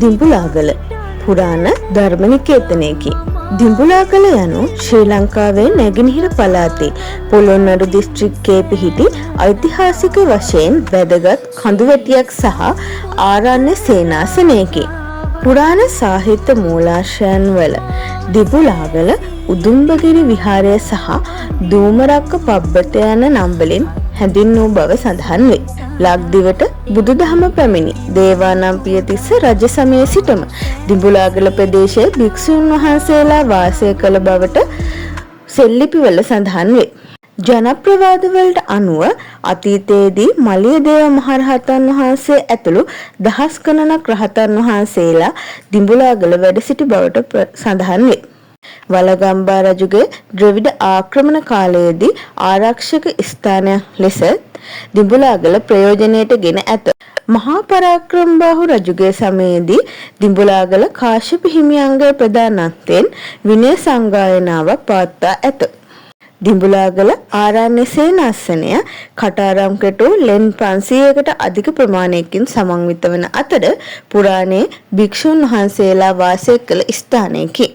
දිඹුලාගල පුරාණ ධර්මනිකේතනයකි. දිඹුලාගල යනු ශ්‍රී ලංකාවේ නැගෙනහිර පළාතේ පොළොන්නරු දිස්ත්‍රික්කයේ පිහිටි ඓතිහාසික වශයෙන් වැදගත් කඳුවැටියක් සහ ආරණ්‍ය සේනාසනයකි. පුරාණ සාහිත්‍ය මූලාශ්‍රයන් වල දිඹුලාගල උදුම්බගිරි විහාරය සහ දූමරක්ක පබ්බත යන නම් වලින් හැඳින්වූ බව සඳහන් වේ. ලක්දිවට බුදුදහම පැමිණි දේවානම්පියතිස්ස රජ සමයේ සිටම දිඹුලාගල ප්‍රදේශයේ භික්ෂුන් වහන්සේලා වාසය කළ බවට සෙල්ලිපිවල සඳහන් වේ. ජනප්‍රවාදවලට අනුව අතීතයේදී මලියදේව මහරහතන් වහන්සේ ඇතුළු දහස් ගණනක් රහතන් වහන්සේලා දිඹුලාගල වැඩ සිටි බවට සඳහන් වේ. වලගම්බා රජුගේ ද්‍රවිඩ ආක්‍රමණ කාලයේදී ආරක්ෂක ස්ථානයක් ලෙස දිඹුලාගල ප්‍රයෝජනයට ගෙන ඇත. මහා පරාක්‍රමබාහු රජුගේ සමයේදී දිඹුලාගල කාශ්‍යප හිමියන්ගේ ප්‍රධානත්වයෙන් විනය සංගායනාවක් පවත්වා ඇත. දිඹුලාගල ආරණ්‍ය සේනාසනය කටාරම්කටු ලෙන් 500කට අධික ප්‍රමාණයකින් සමන්විත වන අතර පුරාණයේ භික්ෂුන් වහන්සේලා වාසය කළ ස්ථානයකි.